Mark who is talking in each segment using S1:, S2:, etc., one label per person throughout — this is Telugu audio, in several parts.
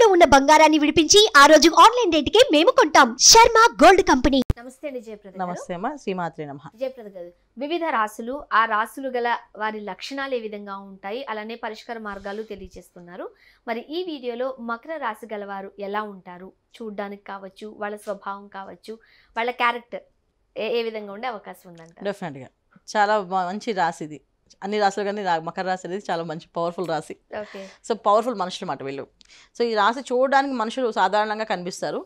S1: తాకట్టులో ఉన్న బంగారాన్ని విడిపించి ఆ రోజు ఆన్లైన్ రేటుకే మేము కొంటాం. Sharma gold company.
S2: నమస్తే అండి జయప్రద గారు.
S3: నమస్తే అమ్మా, శ్రీమాత్రే నమః.
S2: జయప్రద గారు, వివిధ రాసులు, ఆ రాసులు గల వారి లక్షణాలు ఏ విధంగా ఉంటాయి, అలానే పరిష్కార మార్గాలు తెలియజేస్తున్నారు. మరి ఈ వీడియోలో మకర రాశి గలవారు ఎలా ఉంటారు, చూడ్డానికి కావచ్చు, వాళ్ళ స్వభావం కావచ్చు, వాళ్ళ క్యారెక్టర్ ఏ విధంగా ఉండే అవకాశం ఉందంట?
S3: డెఫినెట్గా చాలా మంచి రాశి ఇది. అన్ని రాశులు కానీ మకర రాశి అనేది చాలా మంచి పవర్ఫుల్ రాశి. సో పవర్ఫుల్ మనుషులు అన్నమాట వీళ్ళు. సో ఈ రాశి చూడడానికి మనుషులు సాధారణంగా కనిపిస్తారు,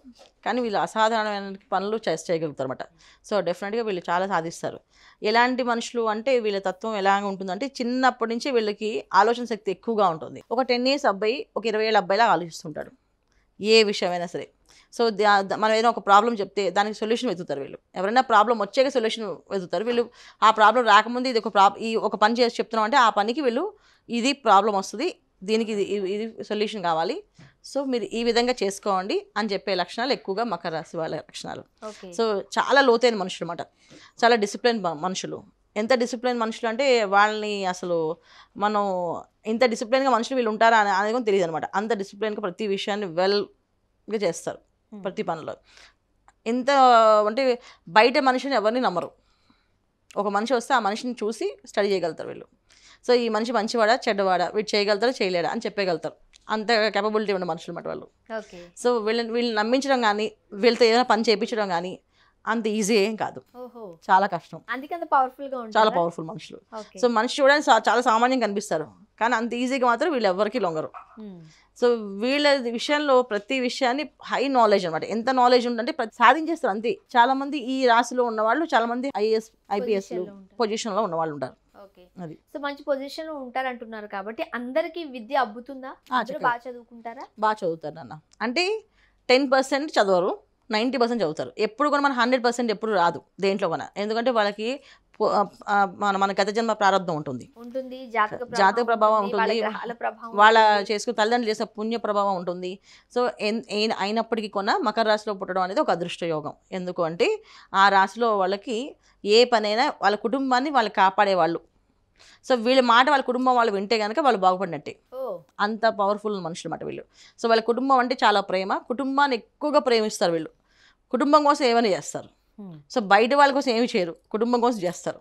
S3: కానీ వీళ్ళు అసాధారణమైన పనులు చేయగలుగుతారు అన్నమాట. సో డెఫినెట్గా వీళ్ళు చాలా సాధిస్తారు. ఎలాంటి మనుషులు అంటే వీళ్ళ తత్వం ఎలా ఉంటుందంటే, చిన్నప్పటి నుంచి వీళ్ళకి ఆలోచన శక్తి ఎక్కువగా ఉంటుంది. ఒక 10 years అబ్బాయి ఒక 20 ఏళ్ళ అబ్బాయిలా ఆలోచిస్తుంటాడు ఏ విషయమైనా సరే. సో మనం ఏదైనా ఒక ప్రాబ్లం చెప్తే దానికి సొల్యూషన్ వెతుకుతారు వీళ్ళు. ఎవరైనా ప్రాబ్లం వచ్చాక సొల్యూషన్ వెతుకుతారు వీళ్ళు. ఆ ప్రాబ్లం రాకముందు ఇది ఒక పని చేసి చెప్తున్నాం అంటే ఆ పనికి వీళ్ళు ఇది ప్రాబ్లం వస్తుంది, దీనికి ఇది సొల్యూషన్ కావాలి, సో మీరు ఈ విధంగా చేసుకోండి అని చెప్పే లక్షణాలు ఎక్కువగా మకర రాశి వాళ్ళ లక్షణాలు. సో చాలా లోతైన మనుషులు అన్నమాట, చాలా డిసిప్లిన్ మనుషులు. ఎంత డిసిప్లిన్ మనుషులు అంటే వాళ్ళని అసలు మనం ఇంత డిసిప్లిన్గా మనుషులు వీళ్ళు ఉంటారా అనేది కూడా తెలియదు అనమాట. అంత డిసిప్లిన్గా ప్రతి విషయాన్ని వెల్గా చేస్తారు ప్రతి పనిలో. ఎంత అంటే బయట మనిషిని ఎవరిని నమ్మరు. ఒక మనిషి వస్తే ఆ మనిషిని చూసి స్టడీ చేయగలుగుతారు వీళ్ళు. సో ఈ మనిషి మంచివాడా చెడ్డవాడా, వీడు చేయగలుగుతారా చేయలేడా అని చెప్పగలుగుతారు. అంత కేపబిలిటీ ఉన్న మనుషులు అన్నమాట వాళ్ళు. సో వీళ్ళని నమ్మించడం కానీ వీళ్ళతో ఏదైనా పని చేయించడం కానీ అంత ఈజీ ఏం కాదు, చాలా కష్టం. చాలా పవర్ఫుల్ మనుషులు. సో మనిషి చూడడానికి చాలా సామాన్యంగా కనిపిస్తారు, కానీ అంత ఈజీగా మాత్రం వీళ్ళు ఎవరికి లొంగరు. సో వీళ్ళ విషయంలో ప్రతి విషయాన్ని హై నాలెడ్జ్ అనమాట. ఎంత నాలెడ్జ్ ఉందంటే సాధించేస్తారు అంతే. చాలా మంది ఈ రాశిలో ఉన్న వాళ్ళు చాలా మంది IAS IPS పొజిషన్ లో ఉన్న వాళ్ళు ఉంటారు.
S2: అది సో మంచి పొజిషన్ లో ఉంటారు అంటున్నారు కాబట్టి అందరికి విద్య అబ్బుతుందా? బాగా చదువుకుంటారా? బాగా
S3: చదువుతారు నాన్న. అంటే 10% చదవరు, 90% చదువుతారు. ఎప్పుడు కూడా మన 100% ఎప్పుడు రాదు దేంట్లో కూడా. ఎందుకంటే వాళ్ళకి మన గత జన్మ ప్రారంభం ఉంటుంది, జాతక ప్రభావం ఉంటుంది, వాళ్ళ చేసుకుని తల్లిదండ్రులు చేసే పుణ్య ప్రభావం ఉంటుంది. సో అయినప్పటికీ కొన్న మకర రాశిలో పుట్టడం అనేది ఒక అదృష్ట యోగం. ఎందుకు అంటే ఆ రాశిలో వాళ్ళకి ఏ పనైనా వాళ్ళ కుటుంబాన్ని వాళ్ళు కాపాడేవాళ్ళు. సో వీళ్ళ మాట వాళ్ళ కుటుంబం వాళ్ళు వింటే కనుక వాళ్ళు బాగుపడినట్టే. అంత పవర్ఫుల్ మనుషులు అన్నమాట వీళ్ళు. సో వాళ్ళ కుటుంబం అంటే చాలా ప్రేమ, కుటుంబాన్ని ఎక్కువగా ప్రేమిస్తారు వీళ్ళు. కుటుంబం కోసం ఏమైనా చేస్తారు. సో బయట వాళ్ళ కోసం ఏమి చేయరు, కుటుంబం కోసం చేస్తారు.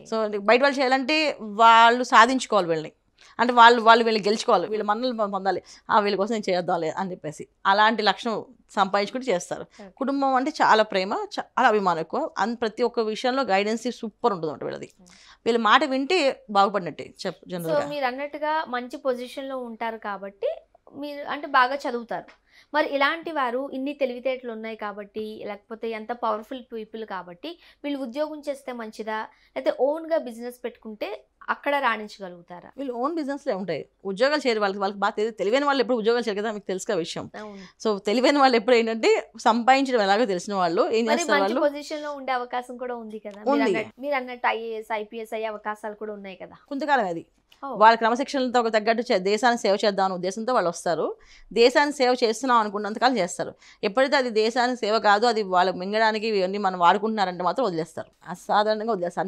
S3: సో బయట వాళ్ళు చేయాలంటే వాళ్ళు సాధించుకోవాలి వీళ్ళని, అంటే వాళ్ళు వీళ్ళని గెలుచుకోవాలి, వీళ్ళ మనల్ని పొందాలి, వీళ్ళ కోసం నేను చేద్దాంలే అని చెప్పేసి అలాంటి లక్షణం సంపాదించుకుంటూ చేస్తారు. కుటుంబం అంటే చాలా ప్రేమ, చాలా అభిమానం ఎక్కువ. ప్రతి ఒక్క విషయంలో గైడెన్స్ సూపర్ ఉంటుంది అంటే వీళ్ళది. వీళ్ళ మాట వింటే బాగుపడినట్టే జనరల్గా.
S2: మీరు అన్నట్టుగా మంచి పొజిషన్లో ఉంటారు కాబట్టి మీరు అంటే బాగా చదువుతారు. మరి ఇలాంటి వారు ఇన్ని తెలివితేటలు ఉన్నాయి కాబట్టి, లేకపోతే ఎంత పవర్ఫుల్ పీపుల్ కాబట్టి వీళ్ళు ఉద్యోగం చేస్తే మంచిదా, లేకపోతే ఓన్గా బిజినెస్ పెట్టుకుంటే అక్కడ రాణించగలుగుతారా?
S3: వీళ్ళు ఓన్ బిజినెస్లే ఉంటాయి, ఉద్యోగాలు చేయరు. వాళ్ళకి బాగా తెలివైన వాళ్ళు ఎప్పుడు ఉద్యోగాలు చేయరు కదా, మీకు తెలుసు విషయం. సో తెలివైన వాళ్ళు ఎప్పుడు ఏంటంటే సంపాదించడం ఎలాగో తెలిసిన వాళ్ళు ఏం చేస్తారు, వాళ్ళు
S2: పొజిషన్ లో ఉండే అవకాశం కూడా ఉంది కదా. మీరు అన్నట్టు IAS IPS అయ్యే అవకాశాలు కూడా ఉన్నాయి కదా.
S3: కొంతకాలం అది వాళ్ళ క్రమశిక్షణలతో తగ్గట్టు దేశాన్ని సేవ చేద్దాం అనే ఉద్దేశంతో వాళ్ళు వస్తారు. దేశాన్ని సేవ చేస్తున్నాం అనుకున్నంతకాలం చేస్తారు. ఎప్పుడైతే అది దేశానికి సేవ కాదు, అది వాళ్ళు మింగడానికి ఇవన్నీ మనం వాడుకుంటున్నారంటే మాత్రం వదిలేస్తారు, అసాధారణంగా వదిలేస్తారు.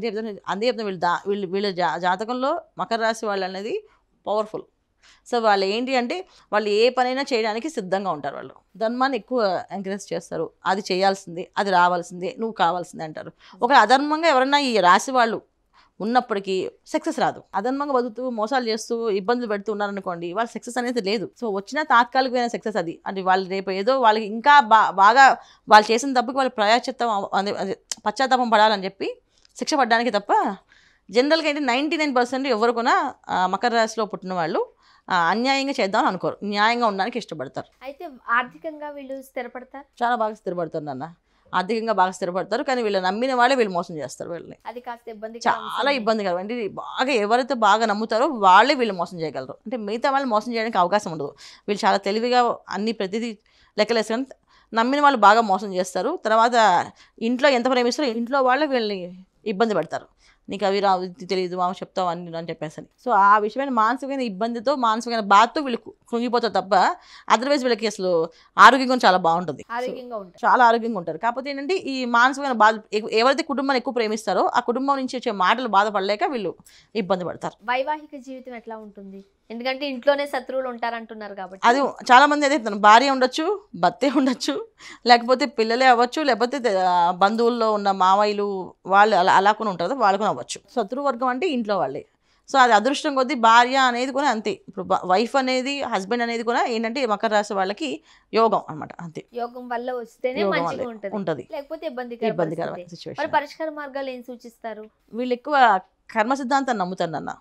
S3: అంతే చెప్తాను వీళ్ళ జాతకంలో మకర రాశి వాళ్ళు అనేది పవర్ఫుల్. సో వాళ్ళు ఏంటి అంటే వాళ్ళు ఏ పనైనా చేయడానికి సిద్ధంగా ఉంటారు. వాళ్ళు ధర్మాన్ని ఎక్కువ ఎంకరేజ్ చేస్తారు. అది చేయాల్సిందే, అది రావాల్సిందే, నువ్వు కావాల్సిందే అంటారు. ఒక అధర్మంగా ఎవరన్నా ఈ రాశి వాళ్ళు ఉన్నప్పటికీ సక్సెస్ రాదు. అధర్మంగా బతుకుతూ మోసాలు చేస్తూ ఇబ్బందులు పెడుతూ ఉన్నారనుకోండి, వాళ్ళ సక్సెస్ అనేది లేదు. సో వచ్చిన తాత్కాలికమైన సక్సెస్ అది. అంటే వాళ్ళు రేపు ఏదో వాళ్ళకి ఇంకా బాగా వాళ్ళు చేసిన తప్పుకి వాళ్ళు పశ్చాత్తాపం పడాలని చెప్పి శిక్ష పడడానికి తప్ప జనరల్గా ఏంటి 99% ఎవరు కూడా మకర రాశిలో పుట్టిన వాళ్ళు అన్యాయంగా చేద్దామని అనుకోరు, న్యాయంగా ఉండడానికి ఇష్టపడతారు.
S2: అయితే ఆర్థికంగా వీళ్ళు స్థిరపడతారు,
S3: చాలా బాగా స్థిరపడతారు నాన్న. ఆర్థికంగా బాగా స్థిరపడతారు, కానీ వీళ్ళు నమ్మిన వాళ్ళే వీళ్ళు మోసం చేస్తారు. వీళ్ళని
S2: అది కాస్త ఇబ్బంది,
S3: చాలా ఇబ్బందికరం. అంటే బాగా ఎవరైతే బాగా నమ్ముతారో వాళ్ళే వీళ్ళు మోసం చేయగలరు. అంటే మిగతా వాళ్ళు మోసం చేయడానికి అవకాశం ఉండదు. వీళ్ళు చాలా తెలివిగా ప్రతిదీ లెక్కలేసుకొని నమ్మిన వాళ్ళు బాగా మోసం చేస్తారు. తర్వాత ఇంట్లో ఎంత ప్రేమిస్తారో ఇంట్లో వాళ్ళే వీళ్ళని ఇబ్బంది పెడతారు. నీకు అవి రావు, తెలియదు, మామ చెప్తావు అని చెప్పేసి. సో ఆ విషయమైన మానసికమైన ఇబ్బందితో మానసికమైన బాధతో వీళ్ళు కృంగిపోతారు తప్ప అదర్వైజ్ వీళ్ళకి అసలు ఆరోగ్యంగా చాలా బాగుంటుంది, చాలా ఆరోగ్యంగా ఉంటారు. కాకపోతే ఏంటంటే ఈ మానసికమైన బాధ ఎవరైతే కుటుంబాన్ని ఎక్కువ ప్రేమిస్తారో ఆ కుటుంబం నుంచి వచ్చే మాటలు బాధపడలేక వీళ్ళు ఇబ్బంది పడతారు.
S2: వైవాహిక జీవితం ఎట్లా ఉంటుంది? ఎందుకంటే ఇంట్లోనే శత్రువులు ఉంటారంటున్నారు కాబట్టి.
S3: అది చాలా మంది అదే చెప్తాను, భార్య ఉండొచ్చు, భర్తే ఉండొచ్చు, లేకపోతే పిల్లలే అవ్వచ్చు, లేకపోతే బంధువుల్లో ఉన్న మావయ్యలు వాళ్ళు అలా కూడా ఉంటారు, వాళ్ళు కూడా అవ్వచ్చు. శత్రు వర్గం అంటే ఇంట్లో వాళ్ళే. సో అది అదృష్టం కొద్దీ భార్య అనేది కూడా అంతే. ఇప్పుడు వైఫ్ అనేది, హస్బెండ్ అనేది కూడా ఏంటంటే మకర రాశి వాళ్ళకి యోగం అనమాట, అంతే.
S2: యోగం వల్ల వస్తేనే మంచిగా ఉంటుంది, లేకపోతే ఇబ్బందికరమైన సిచువేషన్. మరి పరిష్కార మార్గాలు ఏం సూచిస్తారు?
S3: వీళ్ళు ఎక్కువ కర్మ సిద్ధాంతాన్ని నమ్ముతారు అన్న.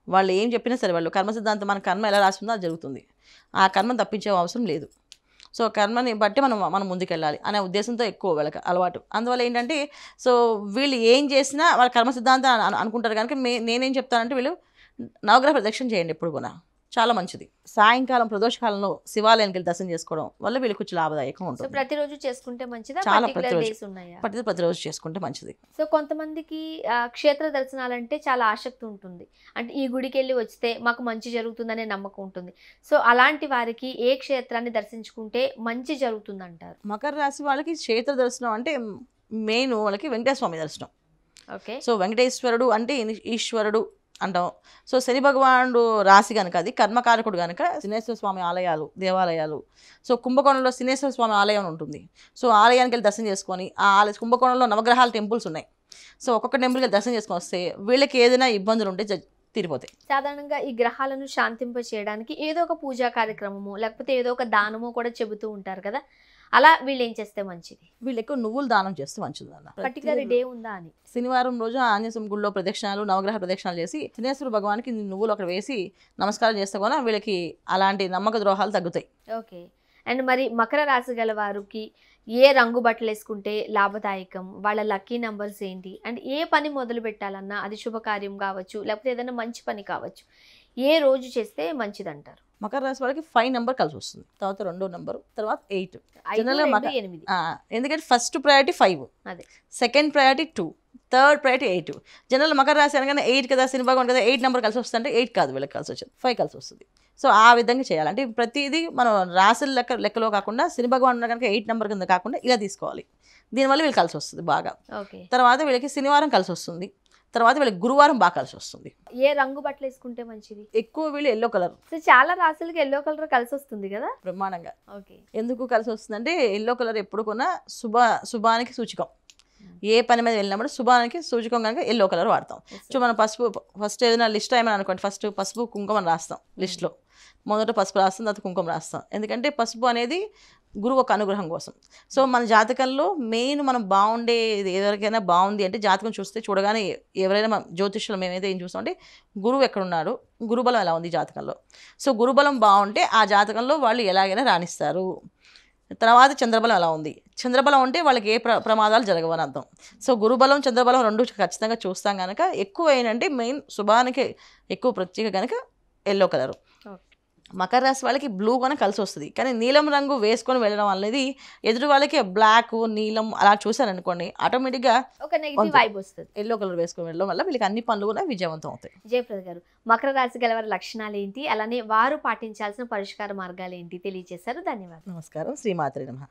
S3: వాళ్ళు ఏం చెప్పినా సరే, వాళ్ళు కర్మ సిద్ధాంతం, మన కర్మ ఎలా రాస్తుందో అది జరుగుతుంది, ఆ కర్మను తప్పించే అవసరం లేదు. సో కర్మని బట్టి మనం ముందుకెళ్ళాలి అనే ఉద్దేశంతో ఎక్కువ వాళ్ళకి అలవాటు. అందువల్ల ఏంటంటే సో వీళ్ళు ఏం చేసినా వాళ్ళ కర్మ సిద్ధాంతం అనుకుంటారు కనుక నేనేం చెప్తానంటే వీళ్ళు నవగ్రహ ప్రదక్షిణ చేయండి ఎప్పుడు కూడా, చాలా మంచిది. సాయంకాలం ప్రదోషకాలంలో శివాలయానికి వెళ్ళి దర్శనం చేసుకోవడం వల్ల వీళ్ళకి కొంచెం లాభదాయకంగా ఉంటుంది.
S2: ప్రతిరోజు చేసుకుంటే మంచిదా?
S3: చాలా ప్రతిరోజు చేసుకుంటే మంచిది.
S2: సో కొంతమందికి క్షేత్ర దర్శనాలంటే చాలా ఆసక్తి ఉంటుంది, అంటే ఈ గుడికి వెళ్ళి వస్తే మాకు మంచి జరుగుతుందనే నమ్మకం ఉంటుంది. సో అలాంటి వారికి ఏ క్షేత్రాన్ని దర్శించుకుంటే మంచి జరుగుతుంది అంటారు?
S3: మకర రాశి వాళ్ళకి క్షేత్ర దర్శనం అంటే మెయిన్ వాళ్ళకి వెంకటేశ్వర స్వామి దర్శనం.
S2: ఓకే.
S3: సో వెంకటేశ్వరుడు అంటే ఈశ్వరుడు అంటాం. సో శని భగవానుడు రాశి కనుక, అది కర్మకారకుడు కనుక శనేశ్వర స్వామి ఆలయాలు, దేవాలయాలు. సో కుంభకోణంలో శనేశ్వర స్వామి ఆలయం ఉంటుంది. సో ఆలయానికి వెళ్ళి దర్శనం చేసుకొని, ఆ కుంభకోణంలో నవగ్రహాల టెంపుల్స్ ఉన్నాయి. సో ఒక్కొక్క టెంపుల్కి దర్శనం చేసుకొని వస్తే వీళ్ళకి ఏదైనా ఇబ్బందులు ఉంటే తీరిపోతాయి.
S2: సాధారణంగా ఈ గ్రహాలను శాంతింప చేయడానికి ఏదో ఒక పూజా కార్యక్రమము లేకపోతే ఏదో ఒక దానము కూడా చెబుతూ ఉంటారు కదా, అలా వీళ్ళు ఏం చేస్తే మంచిది?
S3: వీళ్ళు ఎక్కువ నువ్వులు దానం చేస్తే మంచిది అన్న.
S2: పర్టికులర్ డే ఉందా అని?
S3: శనివారం రోజు ఆంజనేయ స్వామి గుడిలో ప్రదక్షిణాలు, నవగ్రహ ప్రదక్షిణాలు చేసి శనేశ్వర భగవానికి నువ్వులు అక్కడ వేసి నమస్కారం చేస్తే కూడా వీళ్ళకి అలాంటి నమ్మక ద్రోహాలు తగ్గుతాయి.
S2: ఓకే. అండ్ మరి మకర రాశి గల వారికి ఏ రంగు బట్టలు వేసుకుంటే లాభదాయకం, వాళ్ళ లక్కీ నెంబర్స్ ఏంటి, అండ్ ఏ పని మొదలు పెట్టాలన్నా అది శుభకార్యం కావచ్చు లేకపోతే ఏదైనా మంచి పని కావచ్చు, ఏ రోజు చేస్తే మంచిది అంటారు?
S3: మకర రాశి వాళ్ళకి 5 నెంబర్ కలిసి వస్తుంది, తర్వాత 2వ నెంబర్, తర్వాత 8. ఎందుకంటే first priority 5, second priority 2, third priority 8. General Makar రాశి అనగానే 8 కదా, శని భగవాన్ కదా, 8 నెంబర్ కలిసి వస్తుంటే 8 కాదు, వీళ్ళకి కలిసి వచ్చేది 5 కలిసి వస్తుంది. సో ఆ విధంగా చేయాలి. అంటే ప్రతిదీ మనం రాశుల లెక్కలో కాకుండా శని భగవాన్ ఉన్న కనుక 8 నెంబర్ కింద కాకుండా ఇలా తీసుకోవాలి. దీనివల్ల వీళ్ళు కలిసి వస్తుంది బాగా. తర్వాత వీళ్ళకి శనివారం కలిసి వస్తుంది, తర్వాత వీళ్ళకి గురువారం బాగా కలిసి వస్తుంది.
S2: ఏ రంగు బట్టలు వేసుకుంటే మంచిది?
S3: ఎక్కువ వీళ్ళు ఎల్లో కలర్.
S2: చాలా రాశులకి ఎల్లో కలర్ కలిసి వస్తుంది కదా
S3: బ్రహ్మాండంగా.
S2: ఓకే.
S3: ఎందుకు కలిసి వస్తుందంటే ఎల్లో కలర్ ఎప్పుడు కొన్నా శుభానికి సూచకం. ఏ పని మీద వెళ్ళినప్పుడు శుభానికి సూచకం కనుక ఎల్లో కలర్ వాడతాం. సో మనం పసుపు ఫస్ట్ ఏదైనా లిస్ట్ ఏమైనా అనుకోండి, ఫస్ట్ పసుపు కుంకుమ రాస్తాం లిస్ట్లో. మొదట పసుపు రాస్తాం, తర్వాత కుంకుమ రాస్తాం. ఎందుకంటే పసుపు అనేది గురువు ఒక అనుగ్రహం కోసం. సో మన జాతకంలో మెయిన్ మనం బాగుండేది ఎవరికైనా బాగుంది అంటే జాతకం చూడగానే ఎవరైనా మన జ్యోతిష్యులు మేమైతే ఏం చూస్తామంటే గురువు ఎక్కడున్నాడు, గురుబలం ఎలా ఉంది జాతకంలో. సో గురుబలం బాగుంటే ఆ జాతకంలో వాళ్ళు ఎలాగైనా రాణిస్తారు. తర్వాత చంద్రబలం ఎలా ఉంది, చంద్రబలం ఉంటే వాళ్ళకి ఏ ప్రమాదాలు జరగవని అర్థం. సో గురుబలం చంద్రబలం రెండు ఖచ్చితంగా చూస్తాం కనుక ఎక్కువ ఏంటంటే మెయిన్ శుభానికి ఎక్కువ ప్రత్యేక కనుక ఎల్లో కలరు. మకర రాశి వాళ్ళకి బ్లూ కనుక కలిసి వస్తుంది, కానీ నీలం రంగు వేసుకొని వెళ్ళడం అనేది ఎదుటి వాళ్ళకి బ్లాక్ నీలం అలా చూసారనుకోండి ఆటోమేటిక్గా
S2: ఒక నెగిటివ్ వైబ్ వస్తుంది.
S3: ఎల్లో కలర్ వేసుకొని వెళ్ళడం వల్ల వీళ్ళకి అన్ని పనులు కూడా విజయవంతం అవుతాయి.
S2: జయప్రద గారు, మకర రాశి గల వారి లక్షణాలు ఏంటి, అలానే వారు పాటించాల్సిన పరిష్కార మార్గాలు ఏంటి తెలియజేశారు. ధన్యవాదాలు.
S3: నమస్కారం. శ్రీమాత్రే నమః.